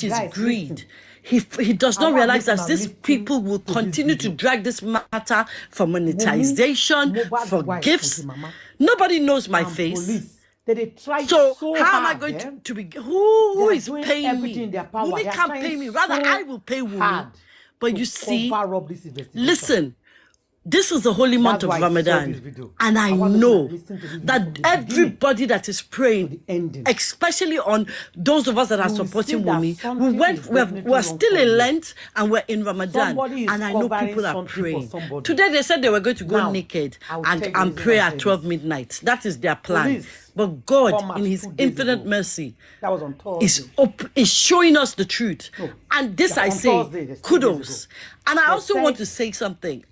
which is greed. He does not realize that these people will continue to drag this matter for monetization, for gifts. Nobody knows my face. So how am I going to be? Who is paying me? Wumi can't pay me. Rather, I will pay Wumi. But you see, listen. This is the holy month of Ramadan, and I know that everybody that is praying, especially on those of us that are supporting Wumi, we're still in Lent and we're in Ramadan, and I know people are praying. Today they said they were going to go naked and pray at 12 midnight. That is their plan. But God, in His infinite mercy, is showing us the truth. And this I say, kudos. And I also want to say something.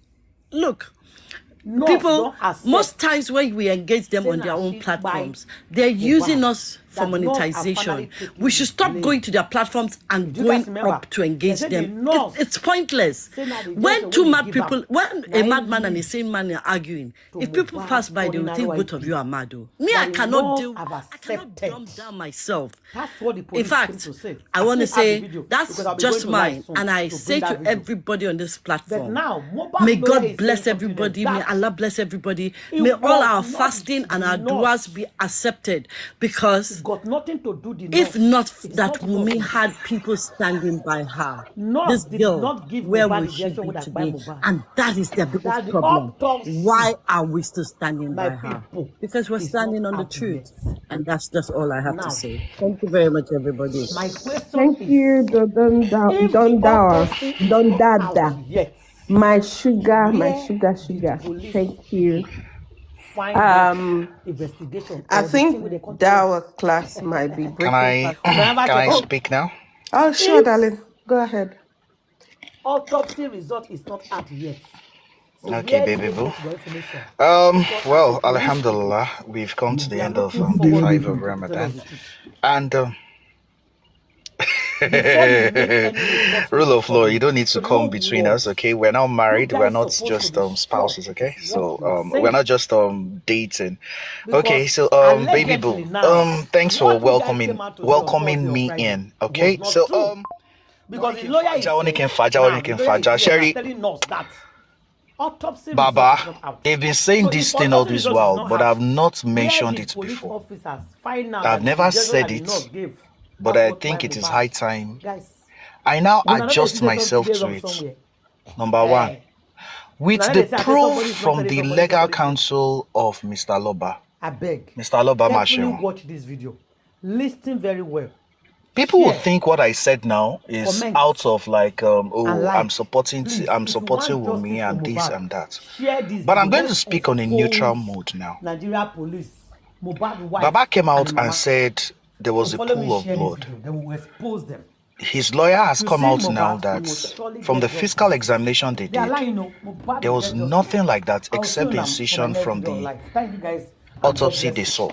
Look, people, most times when we engage them on their own platforms, they're using us for monetization. We should stop going to their platforms and going up to engage them. It's pointless. When two mad people, when a madman and a sane man are arguing, if people pass by, they will think both of you are mad. Me, I cannot dumb down myself. In fact, I want to say that's just mine. And I say to everybody on this platform, may God bless everybody. May Allah bless everybody. May all our fasting and our duas be accepted, because got nothing to do the if not that Wumi had people standing by her, this girl, where will she be today? And that is their biggest problem. Why are we still standing by her? Because we're standing on the truth. And that's just all I have to say. Thank you very much, everybody. Thank you, Don Dada. My sugar. Thank you. Investigation. I think our class might be breaking. Can I speak now? Oh, sure, darling. Go ahead. Autopsy result is not out yet. So okay, baby boo. Well, Alhamdulillah, we've come to the end of day 5 of Ramadan, and rule of law, you don't need to come between us, okay? We're not married, we're not just spouses, okay? So we're not just dating. Okay, so baby boo, thanks for welcoming me in, okay? So because the lawyer is Sherry, telling us that autopsy Baba, they've been saying this thing all this while, but I've not mentioned it before. I've never said it, but I think it is high time I now adjust myself to it. Number one, with the proof from the legal counsel of Mr. Loba. I beg, Mr. Loba Mashin. watch this video. Listen very well. People will think what I said now is out of like, I'm supporting Wumi and this and that. But I'm going to speak on a neutral mode now. Nigeria police, Baba came out and said there was a pool of blood. They will expose them. His lawyer has come out now that from the physical examination they did, there was nothing like that except the incision from the autopsy they saw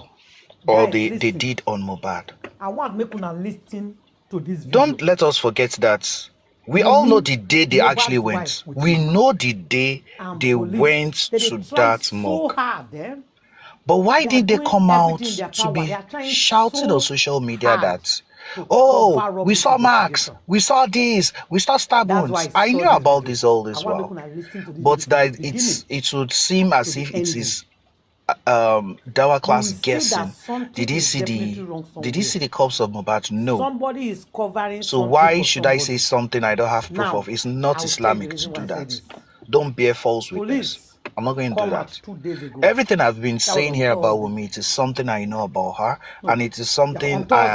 or they did on Mohbad. I want make una listen to this video. Don't let us forget that we all know the day they actually went. We know the day they went to that morgue. But why did they come out to be shouting on social media that, oh, we saw marks, we saw this, we saw stab wounds? I knew about this all this while, but that it would seem as if it is Dawa class guessing. Did he see the corpse of Mohbad? No. Somebody is covering. So why should I say something I don't have proof of? It's not Islamic to do that. Don't bear false witness. I'm not going to do that. Everything I've been saying here about Wumi, it is something I know about her, and it is something I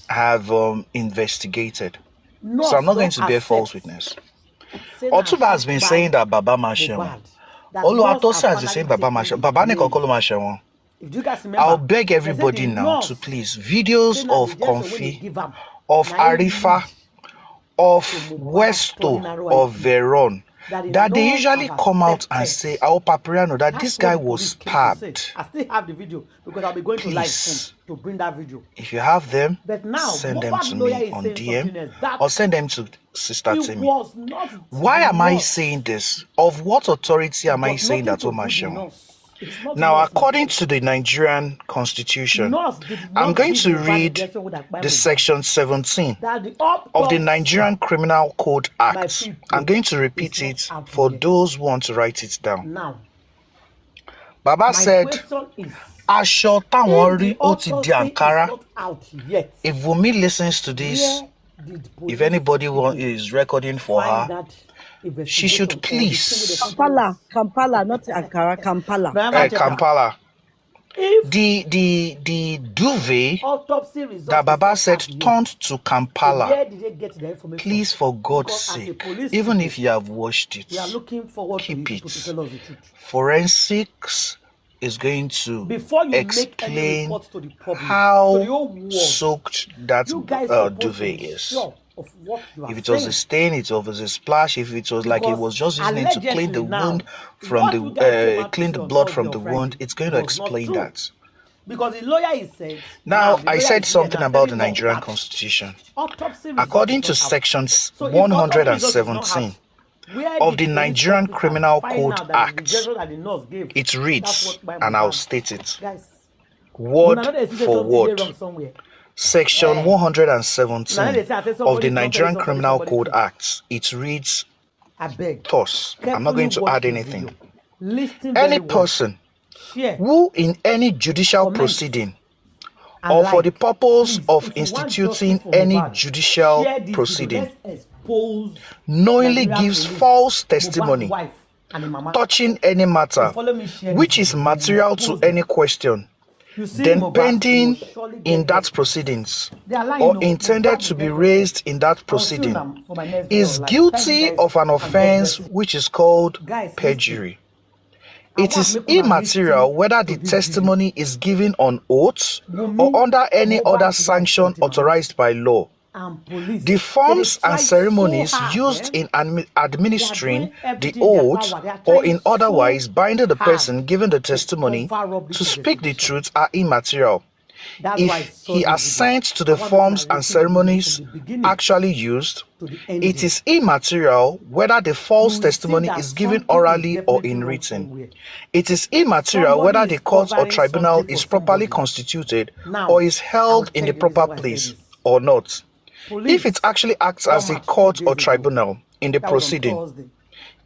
have investigated. So I'm not going to bear false witness. Otuba has been saying that Baba Mashewa. Oluwatosi has been saying Baba Mashewa. Baba Nekokolo Mashewa. I'll beg everybody now to please, videos of Konfi, of Arifa, of Westo, of Veron, that they usually come out and say, "Our Papriano, that this guy was stabbed." I still have the video because I'll be going to live to bring that video. If you have them, send them to me on DM or send them to Sister Timmy. Why am I saying this? Of what authority am I saying that, Omashem? It's not Now, nurse, according to the Nigerian constitution, nurse did not I'm going give to Mohbad read injection with that the section 17 that the of the autopsy, Nigerian Criminal Code my Act. people, I'm going to repeat is not it out for yet. those who want to write it down. Now, Baba my said, question is, Aṣọ táwọn if rí the ó ti di autopsy is Ankara. not out yet, If Wumi listens to this, where did if police anybody people is recording for find her, that she should investigation or the thing please, with the company? Kampala, Kampala, not Ankara, Kampala. Now, check out. Kampala, If the duvet autopsy result that is Baba not said out yet, turned to so Kampala, where did they get the information? please, for God's Because as a sake, police even people, if you have watched we are it, looking forward to keep you people to it. tell us the truth. Forensics is going to Before you make any explain report to the public, to the how whole world, soaked that you guys supposed to duvet be is. sure of what you are If it was a saying. stain, it was a splash. If it was like he was Because just using it to clean the allegedly now, wound from what you guys came out to clean say the on blood Thursday from or the Friday wound, it's going to was not explain true. that. Because the lawyer is said, Now, the I lawyer said is here something now about the telling us Nigerian that constitution. autopsy result According is to not out. section So if autopsy result is not 117 out, where of did the police Nigerian officers Criminal find Code out that the Act, injection that the nurse gave? it That's reads, what my and I'll Mohbad. state it, Guys, word una know they say for something dey word. wrong somewhere. Section Una know 117 they say I say of somebody the is not telling Nigerian somebody Criminal Code truth. Act, it reads I beg. thus. I'm not Carefully going to watch add this anything. video. Listen Any very well. person Share who in any judicial Comment. proceeding and or for the like. purpose Please, of if you want instituting justice for any Mohbad, judicial share this proceeding video. Let's expose knowingly Nigerian gives police, false Mohbad's testimony wife and the mama. touching any So matter follow me, share which this is video. material to Expose them. any question, You see, then Mohbad will pending surely in get that justice. proceedings They are lying, or no. intended Mohbad to will be get raised justice. in that I'll see you proceeding now for my next video is live. Thank you guilty guys, of an and God offense bless you. which is called Guys, listen. perjury. I It want is make una immaterial listen whether to the this video. testimony is given on oath or Wunmi, under any other Mohbad's wife, sanction Aunty Mama, authorized by law. and police. The forms They and try ceremonies so hard, used in They are administering doing the everything in their oath power. They are or trying in otherwise so binding the hard person giving the to testimony cover up to this speak the investigation. truth are immaterial. That's why I If saw he this video. assents to I the want make una forms and listen to the video ceremonies from the beginning actually used, to the it ending. is immaterial whether the You false will see testimony that is given something is orally or definitely in wrong written. somewhere. It is immaterial Somebody whether the is court or covering tribunal something for is properly somebody. constituted Now, or is I will held in tell the you the reason proper why I said place this. or not. If Police it actually acts don't as a match 2 court days or ago. tribunal in the That was on proceeding Thursday.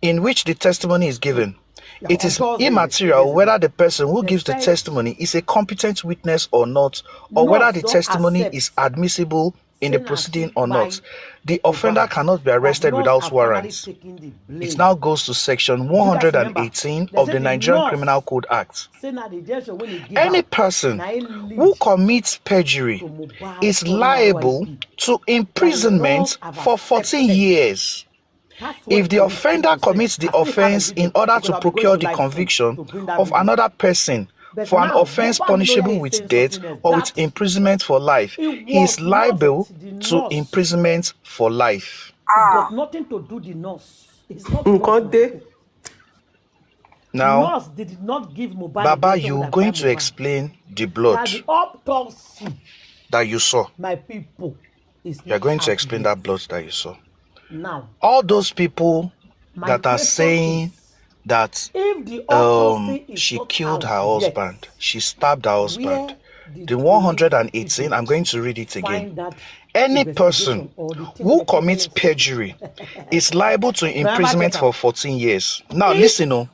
in which the testimony is given, Yeah, it on is Thursday, 2 immaterial days whether ago. the person who They gives the said testimony is a competent witness or not, or whether nurse the don't testimony accept is admissible in the saying proceeding she or by not. The offender Mohbad. cannot be That arrested nurse without are finally warrants. taking the It blame. now goes to section Did you guys remember? 118 They of said the the Nigerian Criminal nurse Code Act. say na the injection when they give Any out, person na it who lead commits perjury to Mohbad is calling liable RIP. to That the nurse imprisonment have for 14 accepted. years. That's what If the police offender people said. commits the I still have a offense video in order because to I'll be going procure to the live soon conviction to bring that of video. another person But for an now, offense Mohbad lawyer punishable is with saying death something else. or with That imprisonment for life, it he is was liable not the to nurse. imprisonment for life. It got nothing to do the nurse. It's not nurse, my Nkonde. people. Now, Nurse did not give Mohbad Baba, injection with you're that going by to Mohbad. explain the blood That the autopsy, that you saw. my people, is You're not going to out explain yet. that blood that you saw. Now, All those people my that are question saying is, that if the autopsy is she not killed her out husband, yet, she stabbed her husband. where did The police 118, people I'm going to read it again. find that Any investigation person or the thing who with the commits company? perjury is liable to Remember, imprisonment check for out. 14 years. Now, If listen, oh,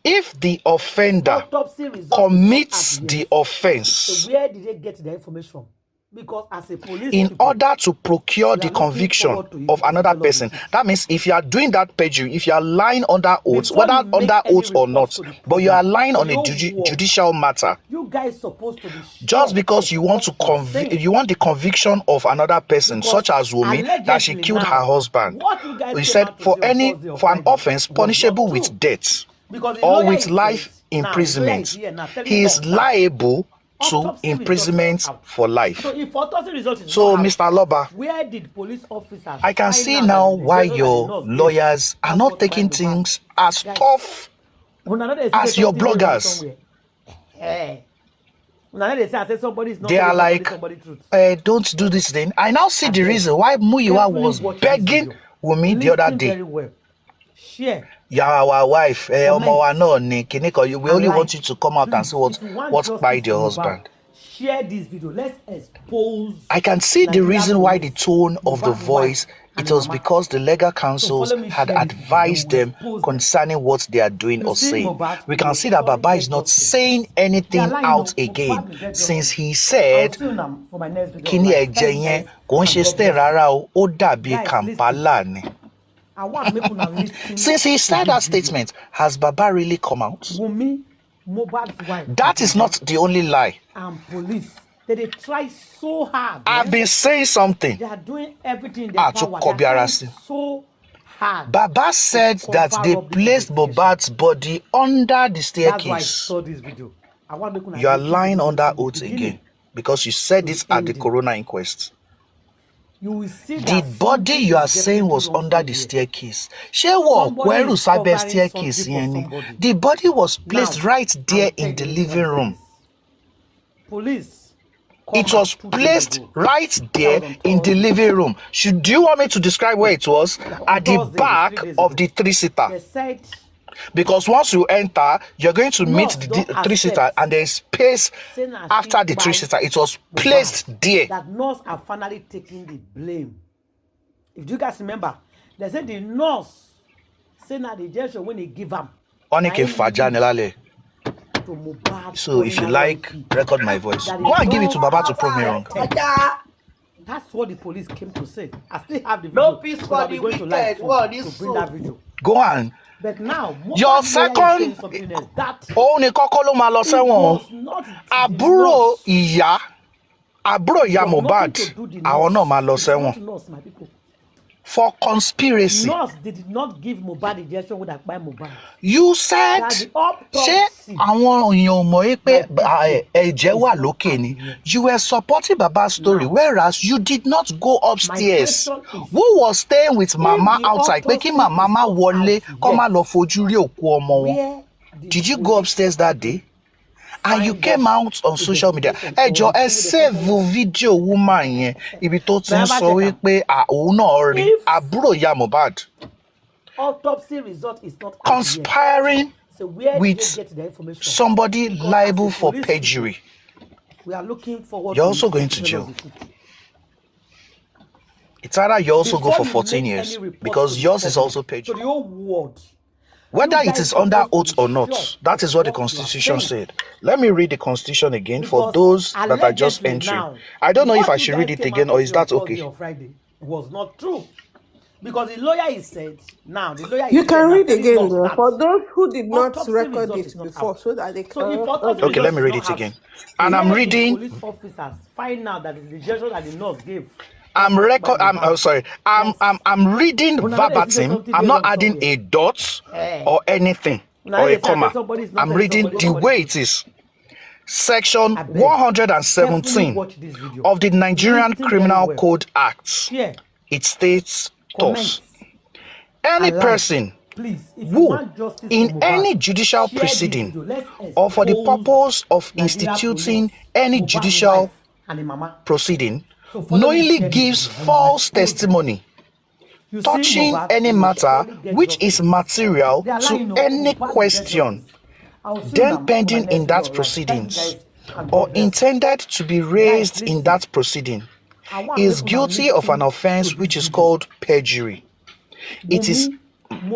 if the offender autopsy result is commits not out the yet, so offense where did they get the information from? Because as a police in people, order to procure we the are looking conviction forward to you of people to another tell us the person, truth. that means if you are doing that perjury, if you are lying under oath, Before whether you make under any oath or reports not, to the but you are public, lying to on the a whole world, judicial matter, you guys supposed to be sure just because of you want to what you are saying. you want the conviction of another person, Because such as Wumi, that she allegedly killed her now, husband. what you guys He came said out to for say on Thursday or for an Friday offense was punishable not with true. death Because the or lawyer with is life saying, now the lawyer is imprisonment, here now telling he us is that liable to autopsy result is imprisonment not out. for life. So if autopsy result is So, not out, Mr. Loba, where did police officers I can find see out now that the why injection that the your nurse gave? lawyers are That's not what taking Mohbad. things as Guys, tough una know they say as your something dey wrong bloggers. somewhere. Eh. Una know they say somebody is not They are telling like, somebody truth. don't do this thing. I now see I the beg. reason why Muyiwa Carefully was watch this begging video. Wumi the other Listen day. very well. Share You're our wife. We only want you to come out and say what's by your husband. Share this video. Let's expose. I can see the reason why the tone of the voice. It was because the legal counsels had advised them concerning what they are doing or saying. We can see that Baba is not saying anything out again since he said, Kini ejenye konsheste rara o dabi kampala ni. Since he said that statement, has Baba really come out? That is not the only lie. And police. They try so hard. I've been saying something. They are doing everything in their power. They are trying so hard. Baba said that they placed Mohbad's body under the staircase. That's why I saw this video. You are lying under oath again because you said this at the coroner inquest. You will see the body you are saying was under the staircase. The body was placed right there in the living room. Police. It was placed right there in the living room. Do you want me to describe where it was? At the back of the three-seater. Because once you enter, you're going to meet the three-seater and there is space after the three-seater. It was placed there. That nurse are finally taking the blame. If you guys remember, they said the nurse said that the gesture when they give up. So if you like, record my voice. Go and give it to Baba to prove me wrong. That's what the police came to say. I still have the video. No peace for the wicked. To bring that video. Go on. But now, your second only kokolo ma lo sewon. Àbúrò ìyá Mohbad àwọn náà ma lọ sẹ́wọ̀n. For conspiracy. Nurse did not give Mohbad injection with that by Mohbad. You said, ṣé àwọn èèyàn mọ̀ pé ẹ̀jẹ̀ wà lókè ni? You were supporting Baba's story, whereas you did not go upstairs. Who was staying with Mama outside? Pé kí Mama wọlé kó má lọ fojú rí òkú ọmọ wọn. Did you go upstairs that day? And you came out on social media. Ẹ save video woman yẹn ibi tó ti ń sọ wípé òun náà rí àbúrò ìyá Mohbad. Autopsy result is not conspiring with somebody liable for perjury. We are looking forward. You're also going to jail. It's either you also go for 14 years because yours is also perjury. To the whole world. Whether it is under oath or not, that is what the Constitution said. Let me read the Constitution again for those that are just entering. I don't know if I should read it again or is that okay? It was not true. Because the lawyer is said, now the lawyer you can read again though, for those who did not record it before so that they can. Okay, let me read it again. And I'm reading. Police officers find out that the judge that the nurse gave. I'm reading verbatim. I'm not adding a dot or anything or a comma. I'm reading the way it is. Section 117 of the Nigerian Criminal Code Act. It states thus: any person who, in any judicial proceeding or for the purpose of instituting any judicial proceeding, knowingly gives false testimony touching any matter which is material to any question then pending in that proceedings or intended to be raised in that proceeding is guilty of an offense which is called perjury. It is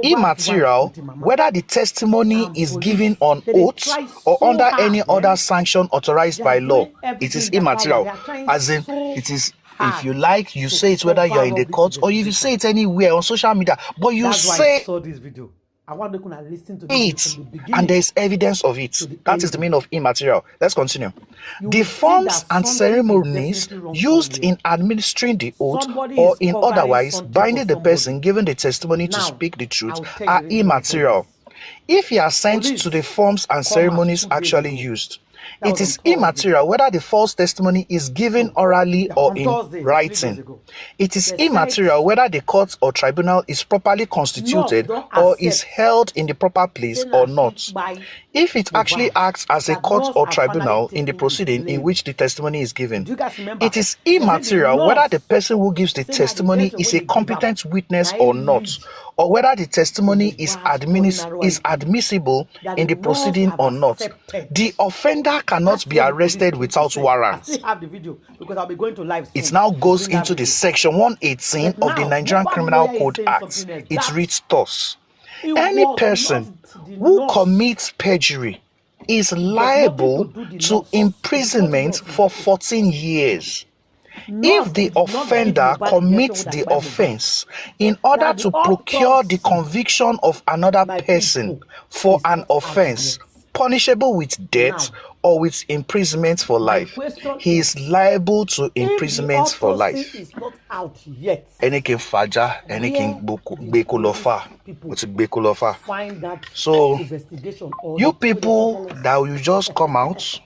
immaterial whether the testimony is given on oath or under any other sanction authorized by law. It is immaterial, as in it is, if you like, you say it whether you're in the court or if you say it anywhere on social media, but you say it and there is evidence of it. That is the meaning of immaterial. Let's continue. The forms and ceremonies used in administering the oath or in otherwise binding the person giving the testimony to speak the truth are immaterial. If he assents to the forms and ceremonies actually used, it is immaterial whether the false testimony is given orally or in writing. It is immaterial whether the court or tribunal is properly constituted or is held in the proper place or not. If it actually acts as a court or tribunal in the proceeding in which the testimony is given, it is immaterial whether the person who gives the testimony is a competent witness or not, or whether the testimony is admissible in the proceeding or not. The offender cannot be arrested without warrant. I still have the video because I'll be going to live soon. It now goes into the section 118 of the Nigerian Criminal Code Act. It reads thus: any person who commits perjury is liable to imprisonment for 14 years. If the offender commits the offense in order to procure the conviction of another person for an offense punishable with death or with imprisonment for life, he is liable to imprisonment for life. Is not out yet. Anything faja, anything bekolofa, what's bekolofa? Find that So investigation. you people that will just come out,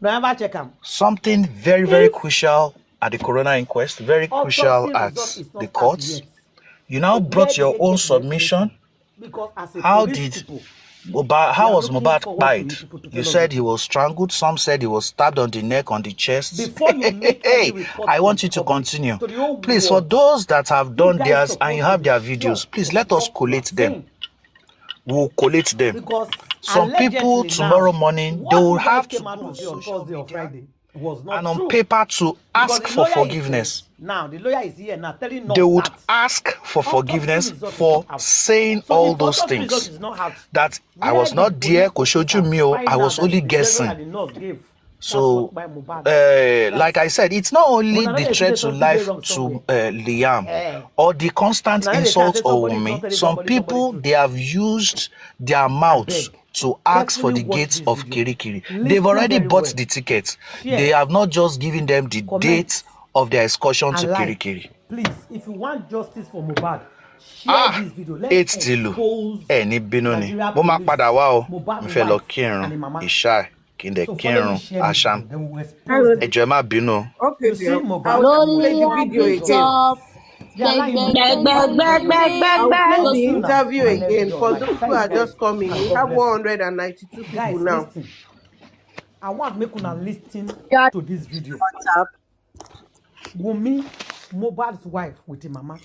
Never check them. something very, very crucial at the coroner inquest, very crucial at the courts. You now brought your own submission. How did how was Mohbad died? You said he was strangled. Some said he was stabbed on the neck, on the chest. Hey, I want you to continue. Please, for those that have done theirs and you have their videos, please let us collate them. We'll collate them. Some people tomorrow morning, they will have to go on social media and on paper to ask for forgiveness. Now the lawyer is here now telling us they would ask for forgiveness for saying all those things. That I was not there, Koshoju Mio, I was only guessing. So, like I said, it's not only the threat to life to Liam or the constant insult or Wumi. Some people, they have used their mouths to ask for the gates of Kirikiri. They've already bought the tickets. They have not just given them the date of their excursion to Kirikiri. Please, if you want justice for Mohbad, share this video. Let's expose Eni binoni. Mo ma padà wá o. Mo fẹ́ lọ kírun Ìṣá kí n dẹ̀ kírun Àṣàm. Ẹ jọ̀ọ́ ẹ má bínú. Okay, I will play the video again. I'll play the interview again. For those who are just coming, we have 192 people now. Listen. I want make una listen to this video. Wunmi, Mohbad's wife with his mama,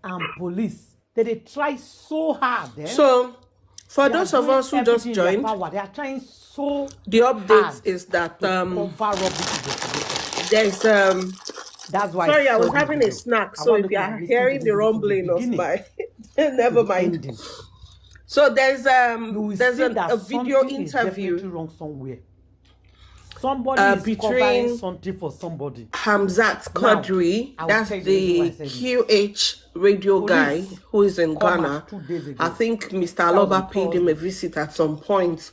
and police, they try so hard. So, for those of us who just joined, they are trying so the update is that there's that's why. Sorry, I was having a snack, so if you are hearing the rumbling of my, never mind. So there's a video interview wrong somewhere. Somebody is covering something for somebody. Hamzat Qadri, that's the QH radio guy who is in Ghana. I think Mr. Aloba paid him a visit at some point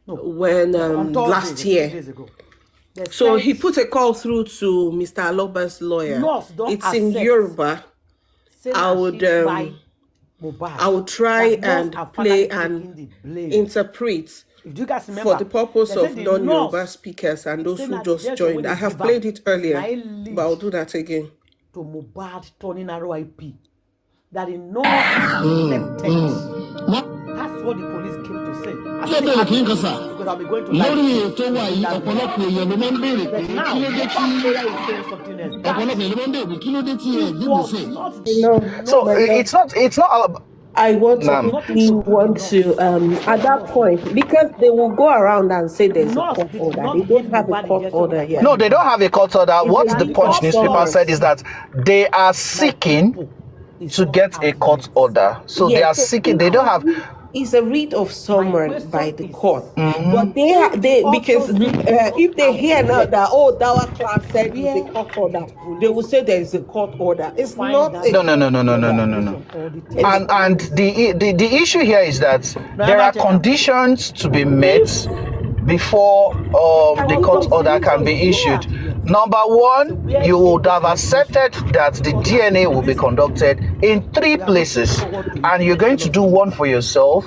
when last year. So he put a call through to Mr. Aloba's lawyer. It's in Yoruba. I would try and play and interpret for the purpose of non-Yoruba speakers and those who just joined. I have played it earlier, but I'll do that again. To Mohbad turning RIP. That in no accepted. That's what the police came to say. Because I'll be going to live. But now, so it's not all about. I want to at that point, because they will go around and say there's a court order. They don't have a court order yet. No, they don't have a court order. What the Punch newspaper said is that they are seeking to get a court order. So they are seeking. They don't have. It's a writ of summons by the court, but they because if they hear now that Dawa class said it's a court order, they will say there is a court order. It's not. No. And the issue here is that there are conditions to be met before the court order can be issued. Number one, you would have accepted that the DNA will be conducted in 3 places, and you're going to do one for yourself,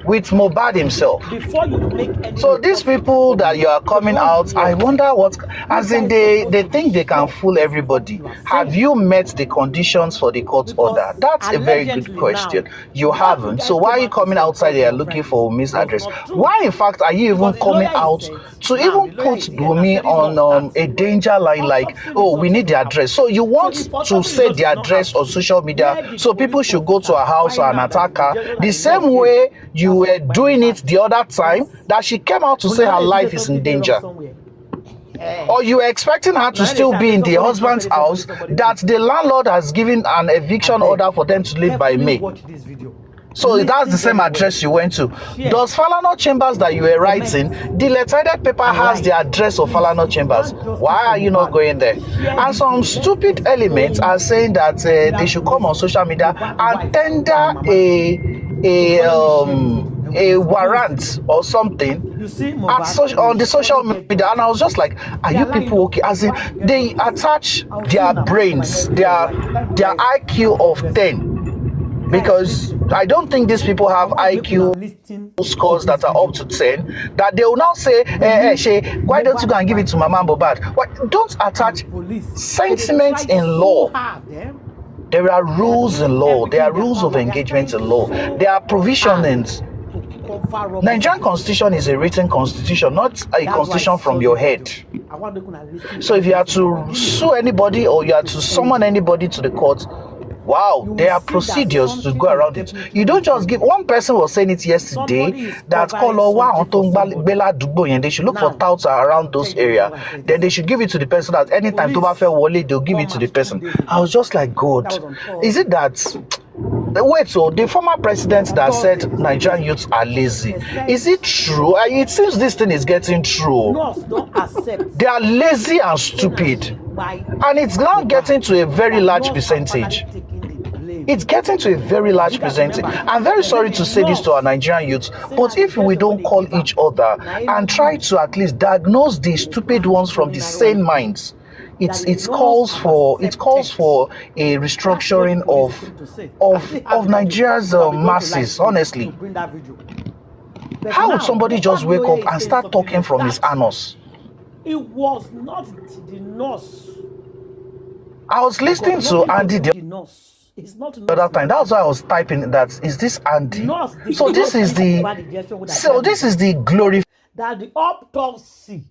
with Mohbad himself. Before you make any So these people that you are coming out, I wonder what, as in they think they can fool everybody. Have you met the conditions for the court order? That's a very good question. You haven't. So why are you coming outside there looking for Wumi's address? Why, in fact, are you even coming out to even put Wumi on a danger line like, oh, we need the address? So you want to say the address on social media so people should go to her house and attack her the same way you were doing it the other time that she came out to say her life is in danger? Or you were expecting her to still be in the husband's house that the landlord has given an eviction order for them to live by May? So that's the same address you went to. Does Falana Chambers that you were writing, the lettered paper has the address of Falana Chambers? Why are you not going there? And some stupid elements are saying that they should come on social media and tender a warrant or something on the social media, and I was just like, are you people okay? As in, they attach their brains, their IQ of 10. Because I don't think these people have IQ scores that are up to 10, that they will now say, why don't you go and give it to Mama Mohbad? Why don't attach sentiments in law? There are rules in law. There are rules of engagement in law. There are provisionings. Nigerian constitution is a written constitution, not a constitution from your head. So if you are to sue anybody or you are to summon anybody to the court, wow, there are procedures to go around it. You don't just give. One person was saying it yesterday that they should look for touts around those areas. Then they should give it to the person that anytime Toba fell Wale, they'll give it to the person. I was just like, God, is it that? Wait, so the former president that said Nigerian youths are lazy, is it true? It seems this thing is getting true. They are lazy and stupid, and it's now getting to a very large percentage. It's getting to a very large percentage. I'm very sorry to say this to our Nigerian youths, but if we don't call each other and try to at least diagnose the stupid ones from the sane minds, it calls for a restructuring of Nigeria's masses. Honestly, how would somebody just wake up and start talking from his anus? It was not the nurse. I was listening to Andy the other time. That's why I was typing that. Is this Andy? So this is the glory. That the autopsy.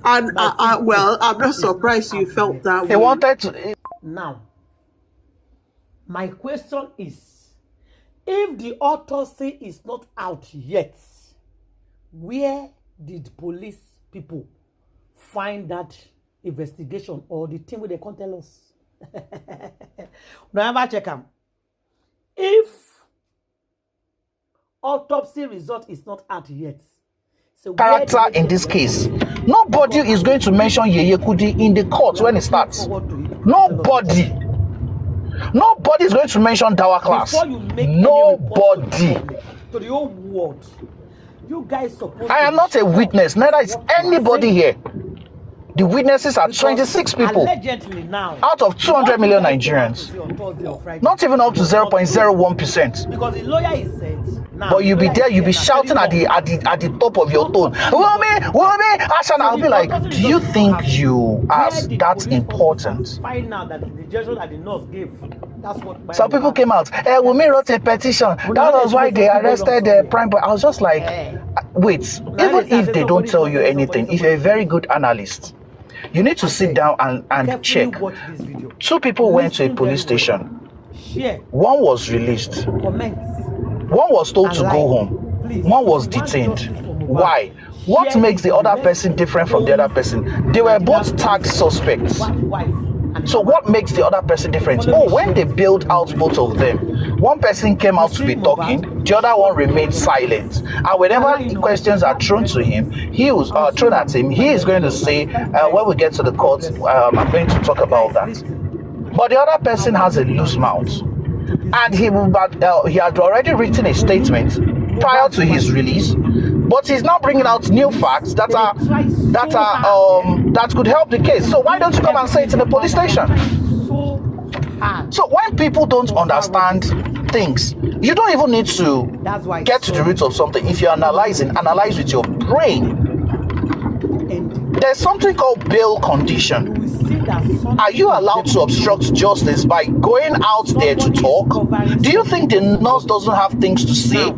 And well, I'm not surprised you felt that way. They wanted to. Now, my question is, if the autopsy is not out yet, where did police people find that investigation or the thing where they can't tell us? Now, check them. If autopsy result is not out yet, so character in this case, nobody is going to mention Yeye Kudi in the court when it starts. Nobody is going to mention Dawa class. Nobody. To the whole world, you guys supposed. I am not a witness. Neither is anybody here. The witnesses are 26 people out of 200 million Nigerians. Not even up to 0.01%. Because the lawyer is said. But you'll be there, you'll be shouting at the top of your tone. Wumi, Ashan, I'll be like, do you think you are that important? Find out that the judgment that the nurse gave. That's what. Some people came out. Wumi wrote a petition. That was why they arrested the prime boy. I was just like, wait. Even if they don't tell you anything, if you're a very good analyst, you need to sit down and check. 2 people went to a police station. 1 was released. One was told to go home. 1 was detained. Why? What makes the other person different from the other person? They were both tagged suspects. So what makes the other person different? Oh, when they bailed out both of them, 1 person came out to be talking, the other one remained silent. And whenever the questions are thrown to him, he was thrown at him, he is going to say, when we get to the court, I'm going to talk about that. But the other person has a loose mouth. And he had already written a statement prior to his release, but he's now bringing out new facts that could help the case. So why don't you come and say it in the police station? So when people don't understand things. You don't even need to get to the root of something. If you're analyzing, analyze with your brain. There's something called bail condition. Are you allowed to obstruct justice by going out there to talk? Do you think the nurse doesn't have things to say?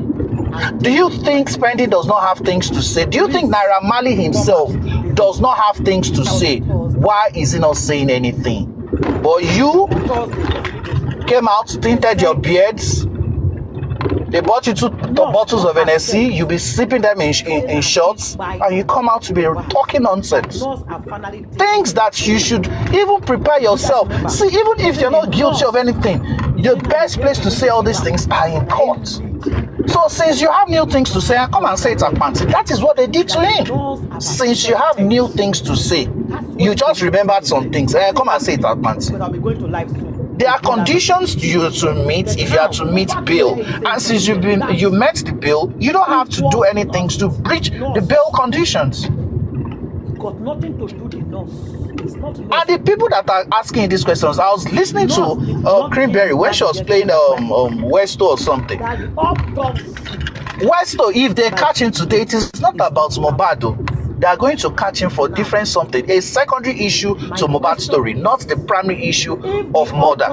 Do you think Spendi does not have things to say? Do you think Naira Marley himself does not have things to say? Why is he not saying anything? But you came out, tinted your beards. They bought you 2 bottles of NSC. You be sipping them in shots, and you come out to be talking nonsense. Things that you should even prepare yourself. See, even if you're not guilty of anything, the best place to say all these things are in court. So since you have new things to say, come and say it at Panty. That is what they did to him. Since you have new things to say, you just remembered some things. Come and say it at Panty. There are conditions you to meet if you are to meet bail, and since you met the bail, you don't have to do anything to breach the bail conditions. Got nothing to do the nurse. It's not nurse. And the people that are asking these questions, I was listening to Creamberry when she was playing Westo or something. Westo, if they catch him today, it is not about Mohbad. They are going to catch him for different something, a secondary issue to Mohbad's story, not the primary issue of murder.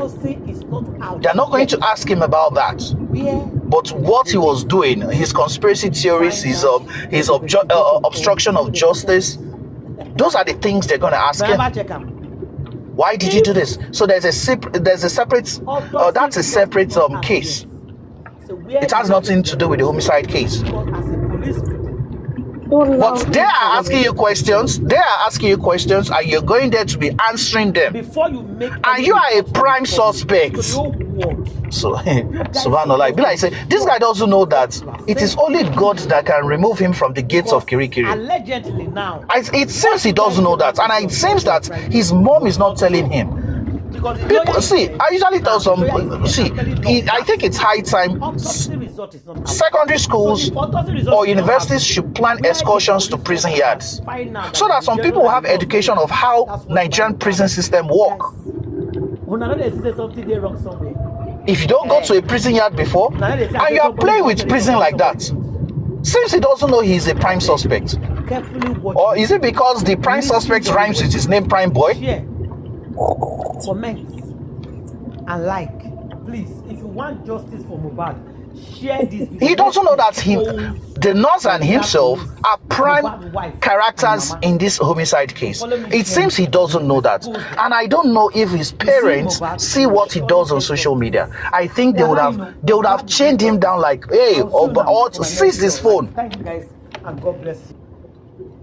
They are not going to ask him about that. But what he was doing, his conspiracy theories, his obstruction of justice, those are the things they're going to ask him. Why did you do this? So there's a separate that's a separate case. It has nothing to do with the homicide case. But they are asking you questions. They are asking you questions, and you're going there to be answering them. And you are a prime suspect. So, subhanallah, be like say, this guy doesn't know that it is only God that can remove him from the gates of Kirikiri. Allegedly now. It seems he doesn't know that, and it seems that his mom is not telling him. People, see, I usually tell some, I think it's high time secondary schools or universities should plan excursions to prison yards so that some people will have education of how Nigerian prison system work. If you don't go to a prison yard before and you are playing with prison like that, since he doesn't know he's a prime suspect, or is it because the prime suspect rhymes with his name Prime Boy? Comment and like, please. If you want justice for Mohbad, share this video. He doesn't know that the nurse and himself are prime characters in this homicide case. It seems he doesn't know that, and I don't know if his parents see what he does on social media. I think they would have chained him down like, hey, or seize his phone. Thank you guys, and God bless you.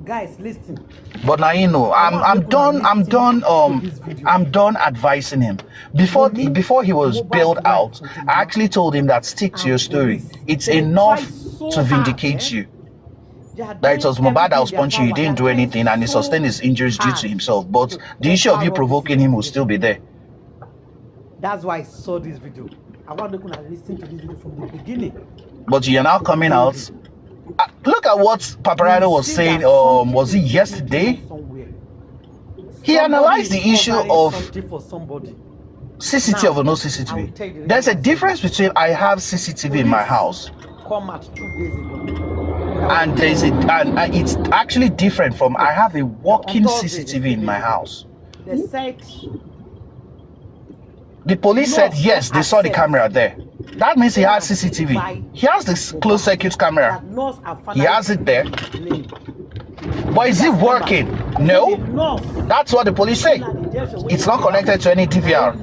Guys, listen. But now you know, I'm done advising him. Before he was bailed out, I actually told him that stick to your story. It's enough to vindicate you. That it was Mohbad that was punching you, he didn't do anything, and he sustained his injuries due to himself. But the issue of you provoking him will still be there. That's why I saw this video. I want to listen to this video from the beginning. But you're now coming out. Look at what Paparazzo was saying. Was it yesterday? He analyzed the issue of CCTV or no CCTV. There's a difference between I have CCTV in my house, and it's actually different from I have a working CCTV in my house. The police said yes, they saw the camera there. That means he has CCTV. He has this closed circuit camera. He has it there. But is it working? No. That's what the police say. It's not connected to any DVR.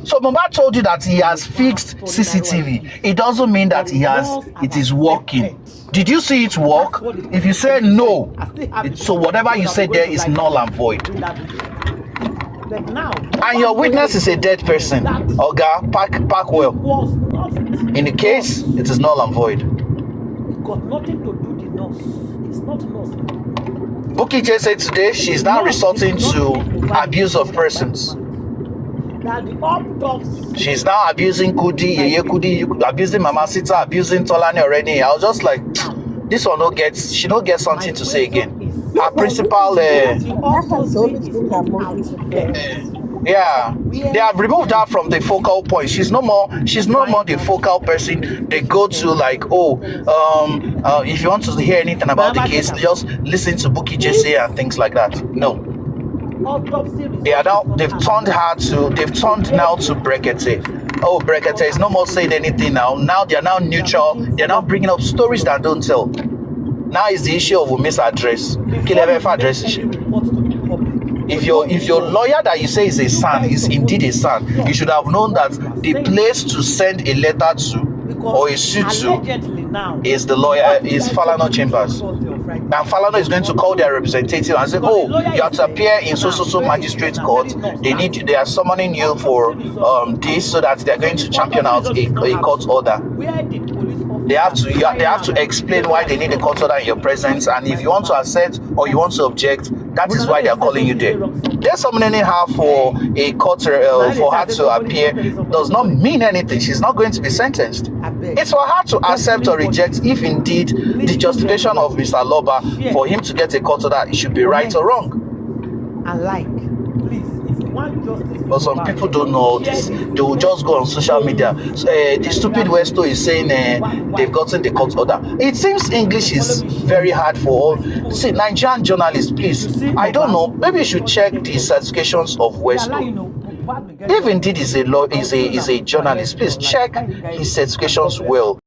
So Mohbad told you that he has fixed CCTV. It doesn't mean that it is working. Did you see it work? If you say no, so whatever you said there is null and void. And your witness is a dead person. Oga, pack well. In the case, it is null and void. It got nothing to do with the nurse. It's not nurse. Bukky J said today she's now resorting to abuse of persons. She's now abusing Kudi, Yeye Kudi, abusing Mama Sita, abusing Tolani already. I was just like, this one she don't get something to say again. Her principal Yeah, they have removed her from the focal point. She's no more. She's no more the focal person. They go to like, oh, if you want to hear anything about the case, just listen to Bukky Jesse and things like that. No, they are now. They've turned her to. They've turned now to Brekete. Oh, Brekete is no more saying anything now. Now they are now neutral. They are now bringing up stories that don't tell. Now is the issue of Ume's address. Kilebefa address. If your lawyer that you say is a son is indeed a son, you should have known that the place to send a letter to or a suit to is the lawyer, is Falana Chambers. And Falana is going to call their representative and say, oh, you have to appear in so magistrate court. They are summoning you for this, so that they are going to champion out a court order. They have to explain why they need a court order in your presence, and if you want to accept or you want to object, that is why they are calling you there. They're summoning her for a court for her to appear does not mean anything. She's not going to be sentenced. It's for her to accept or reject if indeed the justification of Mr. Loba for him to get a court order should be right or wrong. And like, please, if you want justice, but some people don't know all this. They will just go on social media. The stupid Westo is saying they've gotten the court order. It seems English is very hard for all. See, Nigerian journalists, please. I don't know. Maybe you should check the certifications of Westo. If indeed is a journalist, please check his certifications well.